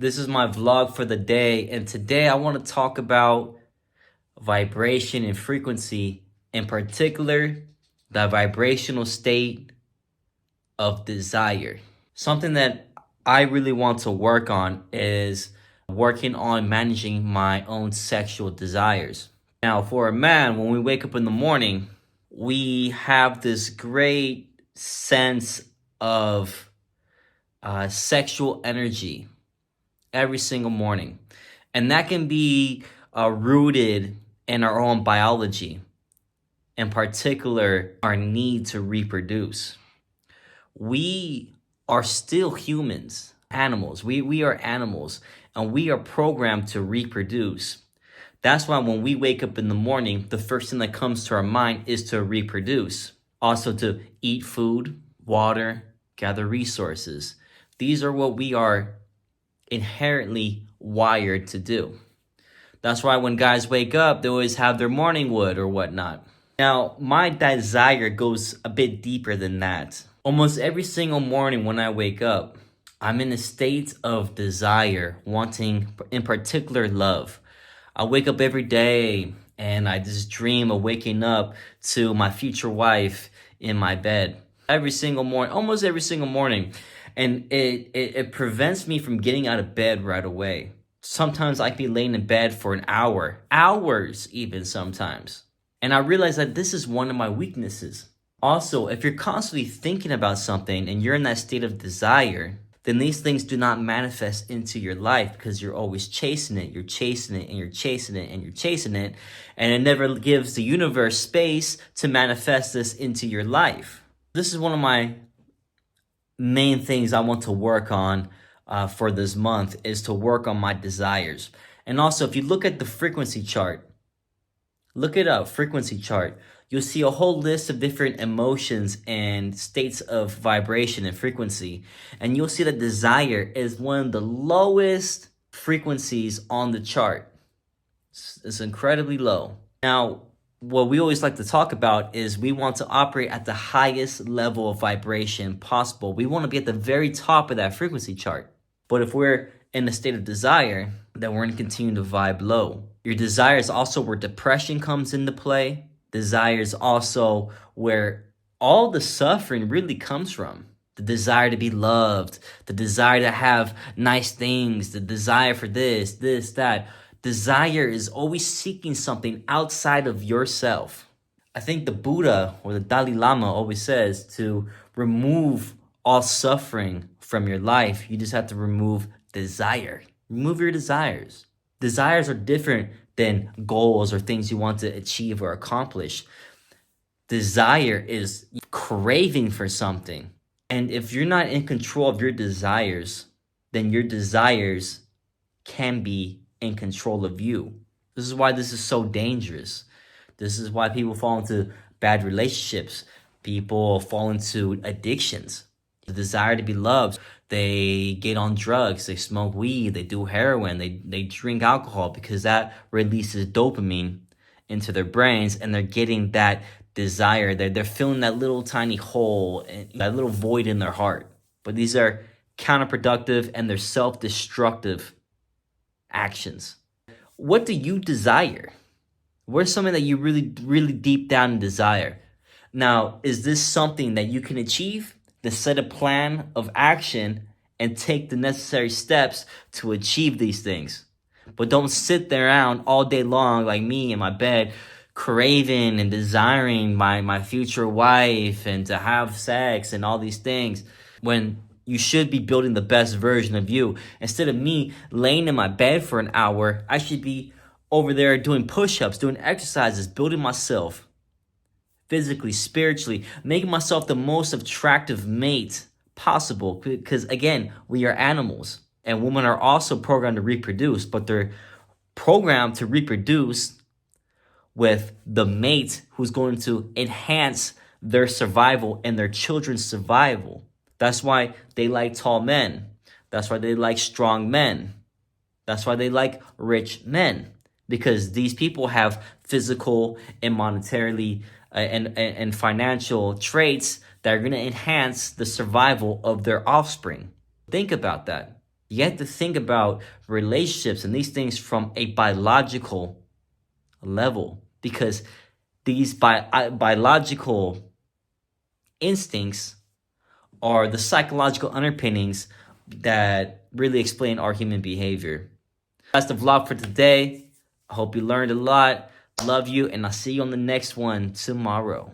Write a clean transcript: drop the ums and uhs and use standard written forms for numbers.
This is my vlog for the day, and today I want to talk about vibration and frequency, in particular, the vibrational state of desire. Something that I really want to work on is working on managing my own sexual desires. Now, for a man, when we wake up in the morning, we have this great sense of sexual energy every single morning. And that can be rooted in our own biology, in particular, our need to reproduce. We are still humans, animals. We are animals, and we are programmed to reproduce. That's why when we wake up in the morning, the first thing that comes to our mind is to reproduce. Also to eat food, water, gather resources. These are what we are inherently wired to do. That's why when guys wake up, they always have their morning wood or whatnot. Now, my desire goes a bit deeper than that. Almost every single morning when I wake up, I'm in a state of desire, wanting, in particular, love. I wake up every day and I just dream of waking up to my future wife in my bed. Every single morning, almost every single morning. And it prevents me from getting out of bed right away. Sometimes I can be laying in bed for an hour, hours even sometimes. And I realize that this is one of my weaknesses. Also, if you're constantly thinking about something and you're in that state of desire, then these things do not manifest into your life because you're always chasing it. You're chasing it and you're chasing it and you're chasing it. And it never gives the universe space to manifest this into your life. This is one of my main things I want to work on for this month is to work on my desires. And also, if you look at the frequency chart, look it up, frequency chart, you'll see a whole list of different emotions and states of vibration and frequency. And you'll see that desire is one of the lowest frequencies on the chart. It's incredibly low. Now, what we always like to talk about is we want to operate at the highest level of vibration possible. We want to be at the very top of that frequency chart. But if we're in a state of desire, then we're going to continue to vibe low. Your desire is also where depression comes into play. Desire is also where all the suffering really comes from. The desire to be loved, the desire to have nice things, the desire for this, that. Desire is always seeking something outside of yourself. I think the Buddha or the Dalai Lama always says to remove all suffering from your life, you just have to remove desire. Remove your desires. Desires are different than goals or things you want to achieve or accomplish. Desire is craving for something. And if you're not in control of your desires, then your desires can be in control of you. This is why this is so dangerous. This is why people fall into bad relationships. People fall into addictions. The desire to be loved. They get on drugs, they smoke weed, they do heroin, they drink alcohol because that releases dopamine into their brains and they're getting that desire. They're filling that little tiny hole, that little void in their heart. But these are counterproductive and they're self-destructive actions. What do you desire? What's something that you really, really deep down desire? Now, is this something that you can achieve? To set a plan of action and take the necessary steps to achieve these things. But don't sit there around all day long like me in my bed, craving and desiring my future wife and to have sex and all these things when you should be building the best version of you. Instead of me laying in my bed for an hour, I should be over there doing push-ups, doing exercises, building myself physically, spiritually, making myself the most attractive mate possible. Because again, we are animals and women are also programmed to reproduce, but they're programmed to reproduce with the mate who's going to enhance their survival and their children's survival. That's why they like tall men. That's why they like strong men. That's why they like rich men. Because these people have physical and monetarily and financial traits that are going to enhance the survival of their offspring. Think about that. You have to think about relationships and these things from a biological level, because these biological instincts are the psychological underpinnings that really explain our human behavior. That's the vlog for today. I hope you learned a lot. Love you, and I'll see you on the next one tomorrow.